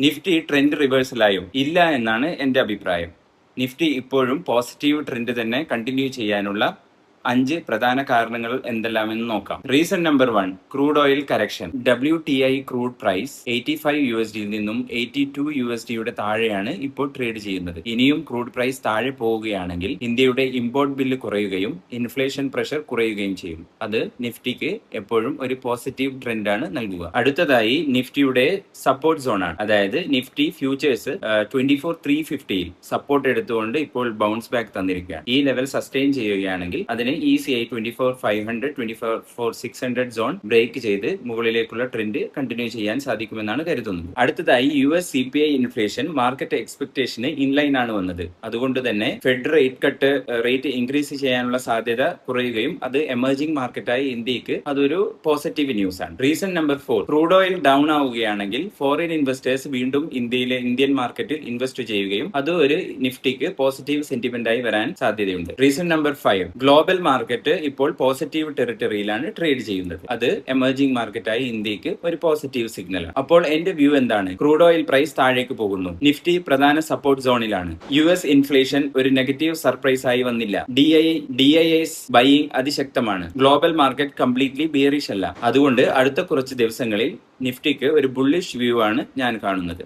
Nifty trend റിവേഴ്സലായോ? ഇല്ല എന്നാണ് എൻ്റെ അഭിപ്രായം. നിഫ്റ്റി ഇപ്പോഴും പോസിറ്റീവ് ട്രെൻഡ് തന്നെ കണ്ടിന്യൂ ചെയ്യാനുള്ള 5 പ്രധാന കാരണങ്ങൾ എന്തെല്ലാമെന്ന് നോക്കാം. Reason number 1, crude oil correction. WTI crude price $85 നിന്നും $82 താഴെയാണ് ഇപ്പോൾ ട്രേഡ് ചെയ്യുന്നത്. ഇനിയും ക്രൂഡ് പ്രൈസ് താഴെ പോവുകയാണെങ്കിൽ ഇന്ത്യയുടെ ഇമ്പോർട്ട് ബില്ല് കുറയുകയും ഇൻഫ്ലേഷൻ പ്രഷർ കുറയുകയും ചെയ്യും. അത് നിഫ്റ്റിക്ക് എപ്പോഴും ഒരു പോസിറ്റീവ് ട്രെൻഡാണ് നൽകുക. അടുത്തതായി നിഫ്റ്റിയുടെ സപ്പോർട്ട് സോണാണ്. അതായത് നിഫ്റ്റി ഫ്യൂച്ചേഴ്സ് 24,350 സപ്പോർട്ട് എടുത്തുകൊണ്ട് ഇപ്പോൾ ബൗൺസ് ബാക്ക് തന്നിരിക്കുകയാണ്. ഈ ലെവൽ സസ്റ്റെയിൻ ചെയ്യുകയാണെങ്കിൽ അതിന് ഈസിയായി 24,500 24,600 സോൺ ബ്രേക്ക് ചെയ്ത് മുകളിലേക്കുള്ള ട്രെൻഡ് കണ്ടിന്യൂ ചെയ്യാൻ സാധിക്കുമെന്നാണ് കരുതുന്നത്. അടുത്തതായി US CPI ഇൻഫ്ലേഷൻ മാർക്കറ്റ് എക്സ്പെക്ടേഷന് ഇൻലൈൻ ആണ് വന്നത്. അതുകൊണ്ട് തന്നെ ഫെഡ് റേറ്റ് ഇൻക്രീസ് ചെയ്യാനുള്ള സാധ്യത കുറയുകയും അത് എമർജിംഗ് മാർക്കറ്റായി ഇന്ത്യക്ക് അതൊരു പോസിറ്റീവ് ന്യൂസ് ആണ്. Reason number 4, crude oil down ആവുകയാണെങ്കിൽ ഫോറിൻ ഇൻവെസ്റ്റേഴ്സ് വീണ്ടും ഇന്ത്യൻ മാർക്കറ്റിൽ ഇൻവെസ്റ്റ് ചെയ്യുകയും അത് ഒരു നിഫ്റ്റിക്ക് പോസിറ്റീവ് സെന്റിമെന്റ് ആയി വരാൻ സാധ്യതയുണ്ട്. റീസൺ നമ്പർ 5, ഗ്ലോബൽ മാർക്കറ്റ് ഇപ്പോൾ പോസിറ്റീവ് ടെറിട്ടറിയിലാണ് ട്രേഡ് ചെയ്യുന്നത്. അത് എമർജിംഗ് മാർക്കറ്റായി ഇന്ത്യക്ക് ഒരു പോസിറ്റീവ് സിഗ്നലാണ്. അപ്പോൾ എന്റെ വ്യൂ എന്താണ്? ക്രൂഡ് ഓയിൽ പ്രൈസ് താഴേക്ക് പോകുന്നു. നിഫ്റ്റി പ്രധാന സപ്പോർട്ട് സോണിലാണ്. US ഇൻഫ്ലേഷൻ ഒരു നെഗറ്റീവ് സർപ്രൈസ് ആയി വന്നില്ല. DIIs ബൈയിങ് അതിശക്തമാണ്. ഗ്ലോബൽ മാർക്കറ്റ് കംപ്ലീറ്റ്ലി ബിയറിഷ് അല്ല. അതുകൊണ്ട് അടുത്ത കുറച്ച് ദിവസങ്ങളിൽ നിഫ്റ്റിക്ക് ഒരു ബുള്ളിഷ് വ്യൂ ആണ് ഞാൻ കാണുന്നത്.